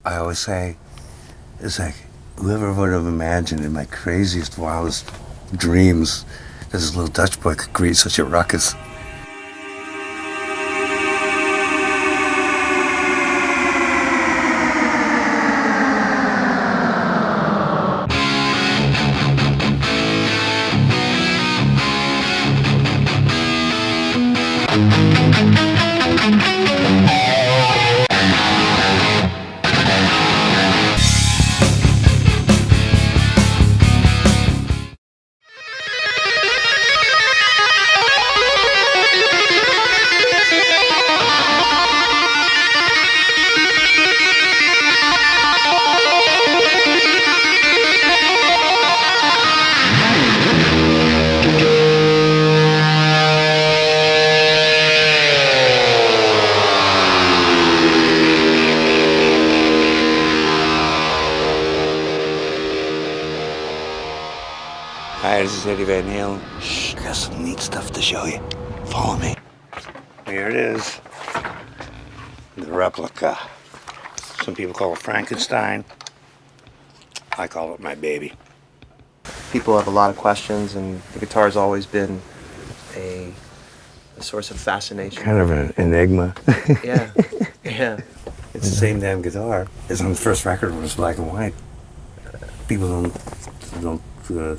I always say, it's like, whoever would have imagined in my craziest, wildest dreams that this little Dutch boy could create such a ruckus. Hi, this is Eddie Van Halen. Shh, I got some neat stuff to show you. Follow me. Here it is. The replica. Some people call it Frankenstein. I call it my baby. People have a lot of questions, and the guitar's always been a source of fascination. Kind of an enigma. Yeah, yeah. It's the same damn guitar as on the first record when it was black and white. People don't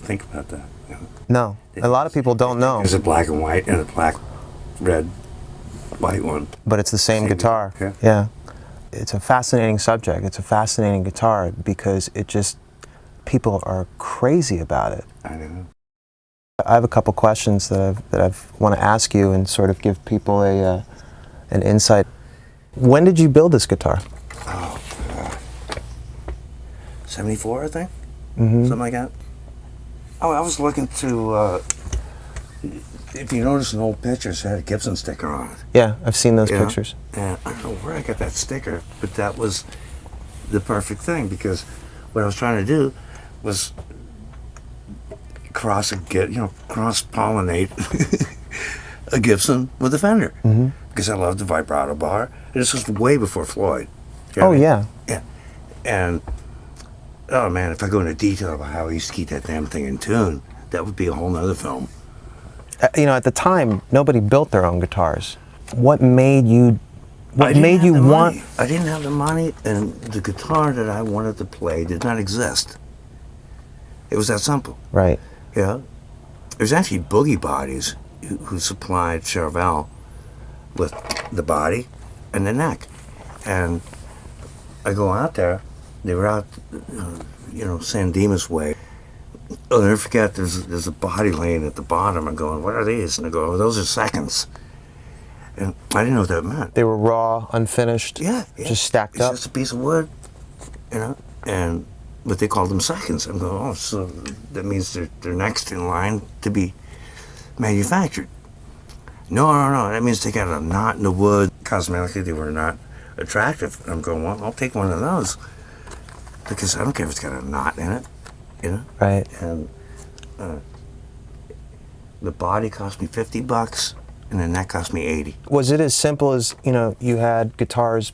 think about that. You know? No, a lot of people don't know. There's a black and white and a black, red, white one. But it's the same guitar. Yeah. Yeah. It's a fascinating subject. It's a fascinating guitar because it just, people are crazy about it. I know. I have a couple questions that I want to ask you and sort of give people an insight. When did you build this guitar? Oh, 74, I think? Mm-hmm. Something like that. Oh, I was looking to, if you notice in old pictures, it had a Gibson sticker on it. Yeah, I've seen those Yeah. pictures. And I don't know where I got that sticker, but that was the perfect thing because what I was trying to do was cross-pollinate a Gibson with a Fender. Mm-hmm. Because I loved the vibrato bar. And this was way before Floyd. You know Oh, what I mean? yeah. Yeah. And, oh man, if I go into detail about how I used to keep that damn thing in tune, that would be a whole nother film. You know, at the time, nobody built their own guitars. What made you want? I didn't have the money, and the guitar that I wanted to play did not exist. It was that simple. Right. Yeah. There's actually Boogie Bodies who supplied Charvel with the body and the neck. And I go out there, they were out, San Dimas way. I'll never forget, there's a body laying at the bottom. I'm going, what are these? And I go, oh, those are seconds. And I didn't know what that meant. They were raw, unfinished, Yeah. just stacked It's up. just a piece of wood, but they called them seconds. I'm going, oh, so that means they're next in line to be manufactured. No, that means they got a knot in the wood. Cosmetically, they were not attractive. I'm going, well, I'll take one of those because I don't care if it's got a knot in it, Right. And the body cost me $50, and the neck cost me $80. Was it as simple as, you had guitars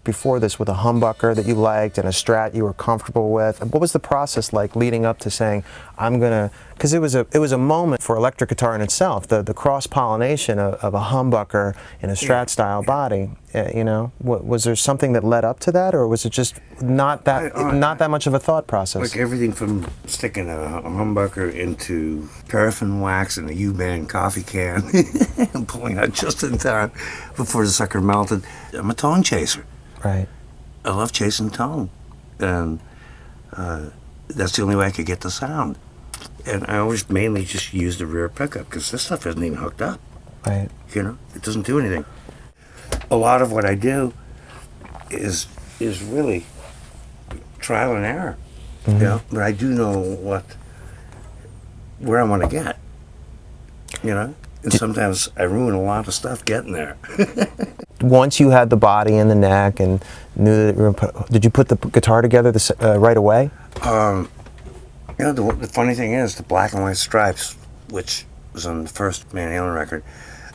before this with a humbucker that you liked and a Strat you were comfortable with? What was the process like leading up to saying, I'm gonna, because it was a moment for electric guitar in itself, the cross-pollination of a humbucker in a Strat style body, was there something that led up to that, or was it just not that much of a thought process? Like everything from sticking a humbucker into paraffin wax in a U-band coffee can and pulling out just in time before the sucker melted. I'm a tone chaser. Right. I love chasing tone, and that's the only way I could get the sound. And I always mainly just use the rear pickup because this stuff isn't even hooked up. Right. It doesn't do anything. A lot of what I do is really trial and error. Mm-hmm. But I do know where I want to get. And sometimes I ruin a lot of stuff getting there. Once you had the body and the neck and knew that did you put the guitar together right away? The funny thing is, the black and white stripes, which was on the first Van Halen record,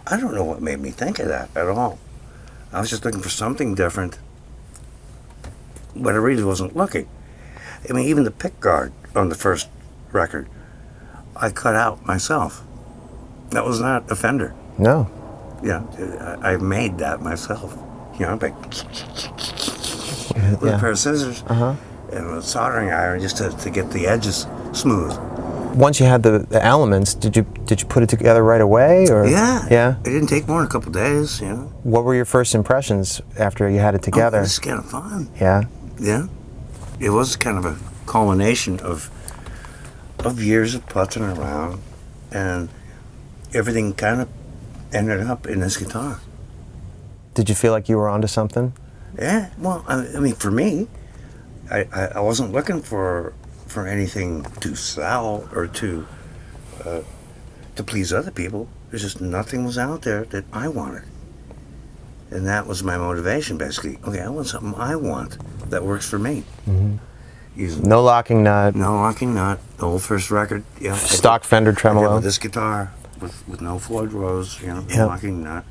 I don't know what made me think of that at all. I was just looking for something different but I really wasn't looking. I mean, even the pick guard on the first record, I cut out myself. That was not a Fender. No. Yeah, I made that myself. You know, like with a pair of scissors and a soldering iron just to get the edges smooth. Once you had the elements, did you put it together right away, or? Yeah. Yeah. It didn't take more than a couple days, you know. What were your first impressions after you had it together? Oh, this is kind of fun. Yeah. Yeah. It was kind of a culmination of years of putzing around, and everything kind of ended up in this guitar. Did you feel like you were onto something? Yeah. Well, I mean, for me, I wasn't looking for anything to sell or to please other people. There's just nothing was out there that I wanted, and that was my motivation. Basically, okay, I want something I want that works for me. Using No locking nut. no locking nut. The whole first record, yeah. Stock Fender I did tremolo. with this guitar with no Floyd Rose, you know, Yep. no locking nut,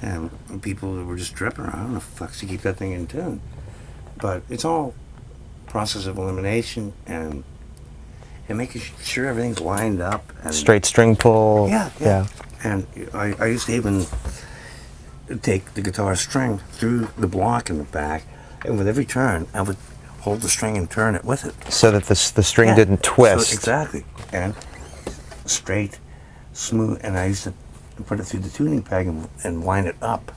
and people were just dripping around. I don't know the fuck to keep that thing in tune, but it's all process of elimination and making sure everything's lined up and Straight string pull. yeah. And I used to even take the guitar string through the block in the back, and with every turn I would hold the string and turn it with it. So that the string Yeah. didn't twist. So, exactly. And straight, smooth, and I used to put it through the tuning peg and wind it up,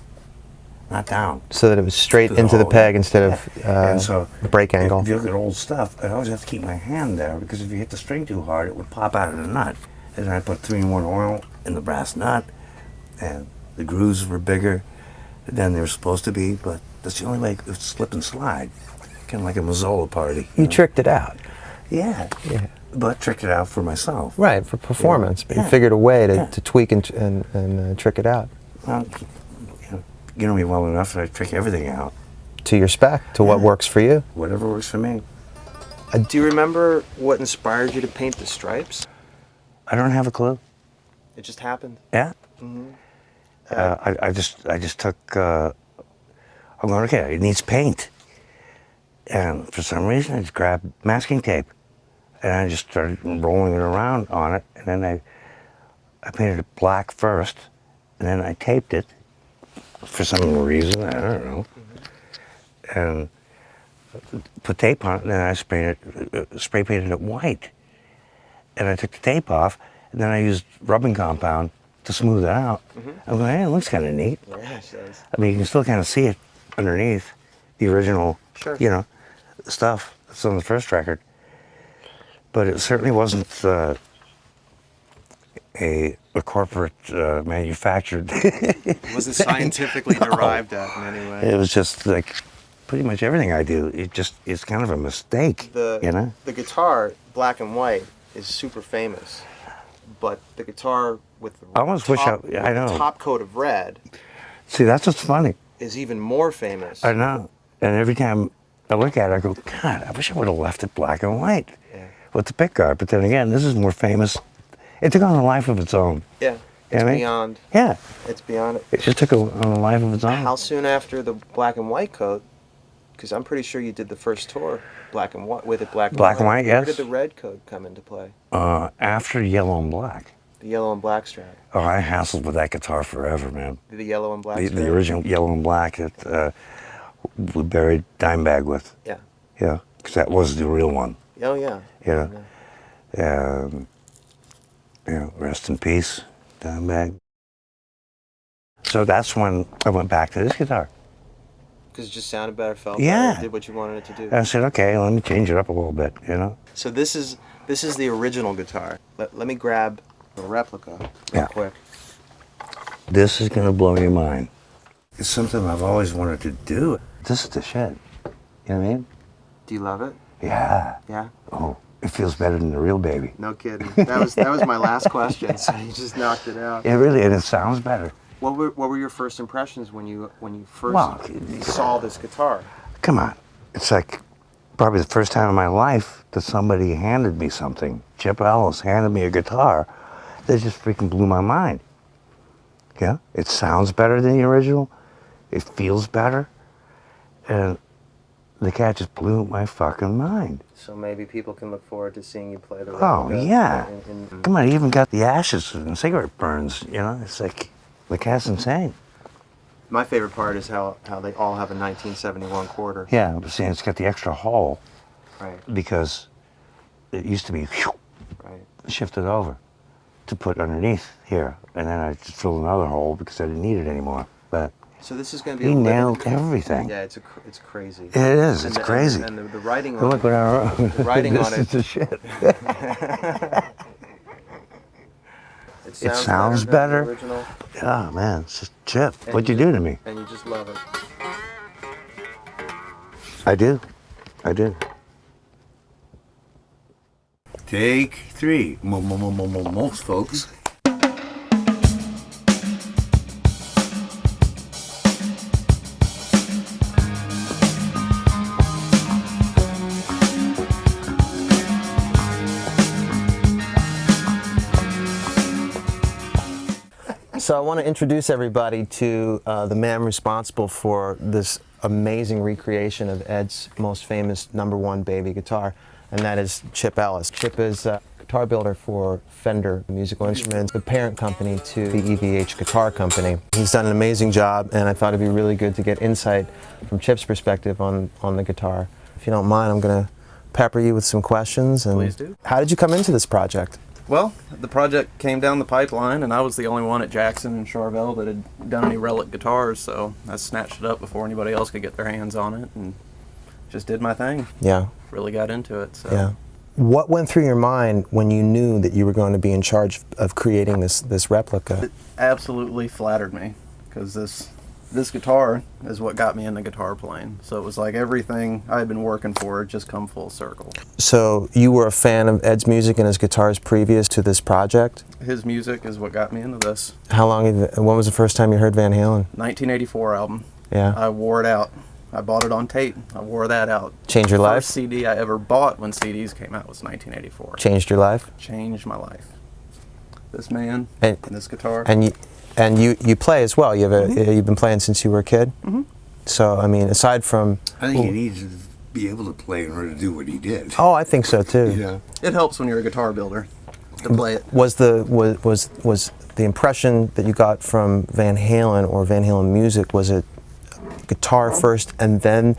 not down. So that it was straight To the into the hole, peg yeah. instead of And so break angle. If you look at old stuff, I always have to keep my hand there, because if you hit the string too hard, it would pop out of the nut. And then I put 3-in-1 oil in the brass nut, and the grooves were bigger than they were supposed to be, but that's the only way it would slip and slide, kind of like a Mazzola party. You know? tricked it out. Yeah. But tricked it out for myself. Right, for performance. But Yeah. you figured a way Yeah. to tweak and trick it out. Well, you know me well enough that I trick everything out. To your spec, to what Yeah. works for you. Whatever works for me. Do you remember what inspired you to paint the stripes? I don't have a clue. It just happened. Yeah. I just took. I'm going, okay, it needs paint, and for some reason I just grabbed masking tape, and I just started rolling it around on it, and then I painted it black first, and then I taped it for some reason, I don't know, and put tape on it, and then I spray painted it white, and I took the tape off, and then I used rubbing compound to smooth it out. I'm going, hey, it looks kind of neat. Yeah, it does. I mean, you can still kind of see it underneath the original, Sure. you know, stuff that's on the first record. But it certainly wasn't a corporate manufactured. It wasn't scientifically derived at in any way. It was just like pretty much everything I do. It's kind of a mistake, you know. The guitar, black and white, is super famous, but the guitar with the I almost wish I know. top coat of red See, that's what's funny. is even more famous. I know. And every time I look at it, I go, God, I wish I would have left it black and white with the pickguard. But then again, this is more famous. It took on a life of its own. Yeah, You know it's what I mean? beyond. Yeah, It's beyond it. it just took on a life of its own. How soon after the black and white coat? Because I'm pretty sure you did the first tour black and white with it black and Black and white, Where yes. did the red coat come into play? After Yellow and Black. The yellow and black strap. Oh, I hassled with that guitar forever, man. The yellow and black The strap. original Yellow and Black that we buried Dimebag with. Yeah. Yeah, because that was the real one. Oh yeah. You know, rest in peace, Dimebag. So that's when I went back to this guitar. Because it just sounded better, felt Yeah. better, did what you wanted it to do. And I said, okay, let me change it up a little bit, you know? So this is the original guitar. Let me grab the replica real Yeah. quick. This is going to blow your mind. It's something I've always wanted to do. This is the shit. You know what I mean? Do you love it? Yeah. Yeah. Oh, it feels better than the real baby. No kidding. That was my last question. So you just knocked it out. It really, and it sounds better. What were your first impressions when you first Well, saw this guitar? Come on. It's like probably the first time in my life that somebody handed me something. Chip Ellis handed me a guitar that just freaking blew my mind. Yeah? It sounds better than the original. It feels better. And the cat just blew my fucking mind. So maybe people can look forward to seeing you play the Oh, replica yeah. in Come on, he even got the ashes and cigarette burns, you know? It's like, the cat's insane. My favorite part is how they all have a 1971 quarter. Yeah, but see, it's got the extra hole Right, because it used to be right. shifted over to put underneath here. And then I just filled another hole because I didn't need it anymore. But So this is going to be he a limited- nailed everything. Yeah, it's crazy. It is, And it's crazy. And the writing Look on what I wrote. the writing This on it. is the shit. It sounds than better. the original, Oh, man, it's just Chip. and What'd you do to me? And you just love it. I do. I do. Take 3. Most folks. So I want to introduce everybody to the man responsible for this amazing recreation of Ed's most famous #1 baby guitar, and that is Chip Ellis. Chip is a guitar builder for Fender Musical Instruments, the parent company to the EVH Guitar Company. He's done an amazing job, and I thought it'd be really good to get insight from Chip's perspective on the guitar. If you don't mind, I'm going to pepper you with some questions. And Please do. How did you come into this project? Well, the project came down the pipeline, and I was the only one at Jackson and Charvel that had done any relic guitars, so I snatched it up before anybody else could get their hands on it, and just did my thing. Yeah. Really got into it. So. Yeah. What went through your mind when you knew that you were going to be in charge of creating this replica? It absolutely flattered me, because this guitar is what got me into guitar playing. So it was like everything I had been working for just come full circle. So you were a fan of Ed's music and his guitars previous to this project? His music is what got me into this. How long? When was the first time you heard Van Halen? 1984 album. Yeah. I wore it out. I bought it on tape. I wore that out. Changed your life? First CD I ever bought when CDs came out was 1984. Changed your life? Changed my life. This man And this guitar. and you play as well. You've been playing since you were a kid. Mhm. So I mean, aside from I think you need to be able to play in order to do what he did. oh, I think so too. Yeah. It helps when you're a guitar builder to play it. Was the impression that you got from Van Halen or Van Halen music, was it guitar first and then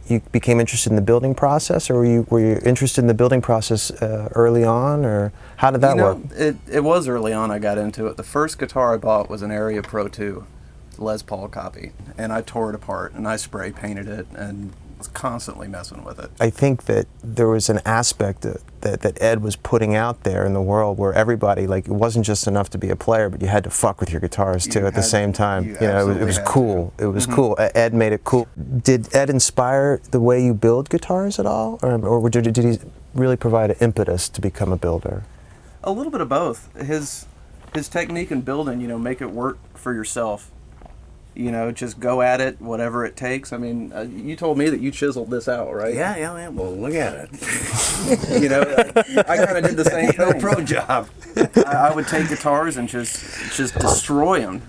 you became interested in the building process, or were you interested in the building process early on, or how did that work? It was early on I got into it. The first guitar I bought was an Area Pro 2 Les Paul copy, and I tore it apart and I spray painted it and was constantly messing with it. I think that there was an aspect that Ed was putting out there in the world where everybody, like, it wasn't just enough to be a player, but you had to fuck with your guitars too at the same time. you You know, it absolutely was had cool. It was cool. Ed made it cool. Did Ed inspire the way you build guitars at all, or did he really provide an impetus to become a builder? A little bit of both. His technique in building, make it work for yourself. Just go at it, whatever it takes. I mean, you told me that you chiseled this out, right? Yeah. Well, look at it. I kind of did the same No thing. pro job. I would take guitars and just destroy them,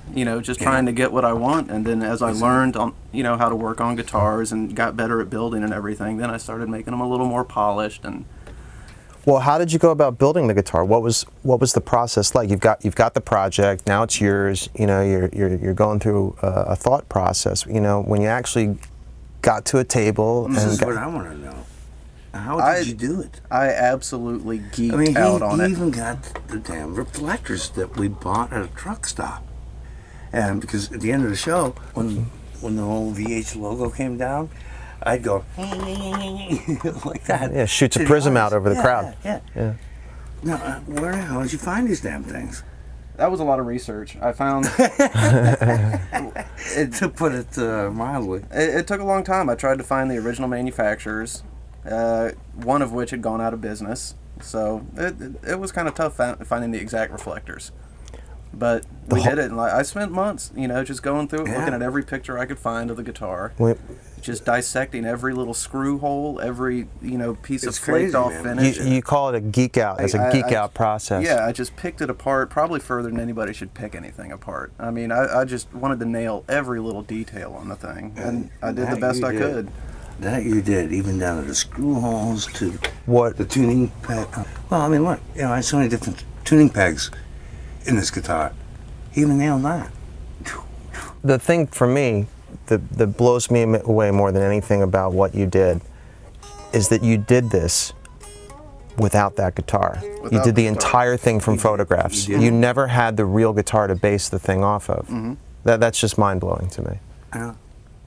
just trying to get what I want. And then as I learned on, how to work on guitars and got better at building and everything, then I started making them a little more polished. And Well, how did you go about building the guitar? What was the process like? You've got the project, now it's yours. You're going through a thought process. When you actually got to a table This and is what I want to know. How did you do it? I absolutely geeked I mean, out on he it. even got the damn reflectors that we bought at a truck stop. And because at the end of the show, when the whole VH logo came down, I'd go like that. Yeah, shoots a to the prism audience. out over the crowd. Yeah. Now, where the hell did you find these damn things? That was a lot of research. I found To put it mildly. it took a long time. I tried to find the original manufacturers, one of which had gone out of business. So it was kind of tough finding the exact reflectors. But we did it, and I spent months, just going through it, looking at every picture I could find of the guitar, just dissecting every little screw hole, every piece of flaked off finish. You call it a geek out. It's a geek out process. Yeah, I just picked it apart, probably further than anybody should pick anything apart. I mean, I just wanted to nail every little detail on the thing, and I did the best I could. That you did, even down to the screw holes, to What? the tuning peg. Well, I mean, look, I had so many different tuning pegs in this guitar. He even nailed that. The thing for me that blows me away more than anything about what you did is that you did this without that guitar. You Without did the the guitar. entire thing from photographs. You did. You never had the real guitar to base the thing off of. That's just mind-blowing to me.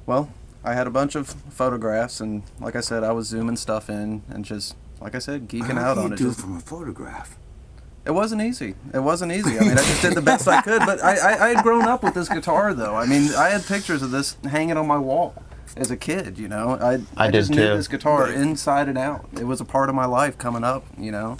Well, I had a bunch of photographs, and like I said, I was zooming stuff in and just, like I said, geeking out on it. do Just, from a photograph? it wasn't easy. It wasn't easy. I mean, I just did the best I could, but I had grown up with this guitar, though. I mean, I had pictures of this hanging on my wall as a kid, you know. I did just knew too. this guitar inside and out. It was a part of my life coming up, you know.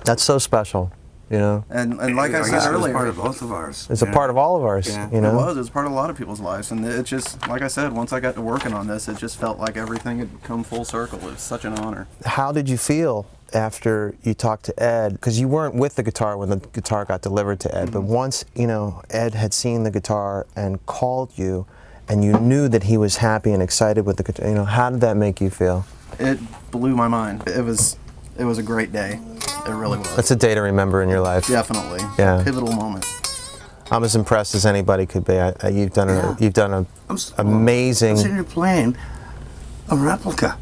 That's so special, you know. And like I guess said it was earlier, part of both of ours. It's a part of all of ours, Yeah. you know. It was part of a lot of people's lives, and it just, like I said, once I got to working on this, it just felt like everything had come full circle. It was such an honor. How did you feel after you talked to Ed? Because you weren't with the guitar when the guitar got delivered to Ed, but once, you know, Ed had seen the guitar and called you, and you knew that he was happy and excited with the guitar, you know, how did that make you feel? It blew my mind. It was a great day. It really was. That's a day to remember in your life. Definitely. Yeah. Pivotal moment. I'm as impressed as anybody could be. You've done Yeah. you've done an I'm sitting amazing. here playing a replica,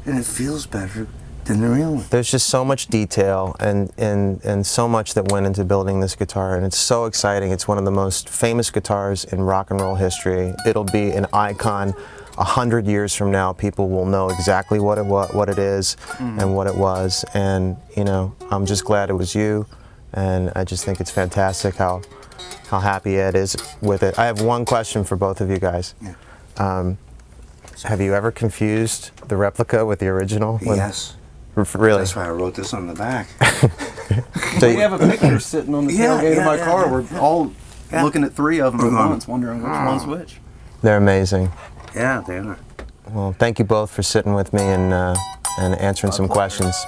and it feels better than the real one. There's just so much detail and so much that went into building this guitar, and it's so exciting. It's one of the most famous guitars in rock and roll history. It'll be an icon. 100 years from now, people will know exactly what it is and what it was. And you know, I'm just glad it was you, and I just think it's fantastic how happy Ed is with it. I have one question for both of you guys. Yeah. Have you ever confused the replica with the original? Yes. Really? That's why I wrote this on the back. So We have a picture sitting on the Yeah, tailgate of my yeah, car. yeah. We're all Yeah. looking at three of them at Mhm. once, wondering which one's which. They're amazing. Yeah, they are. Well, thank you both for sitting with me and answering some pleasure. questions.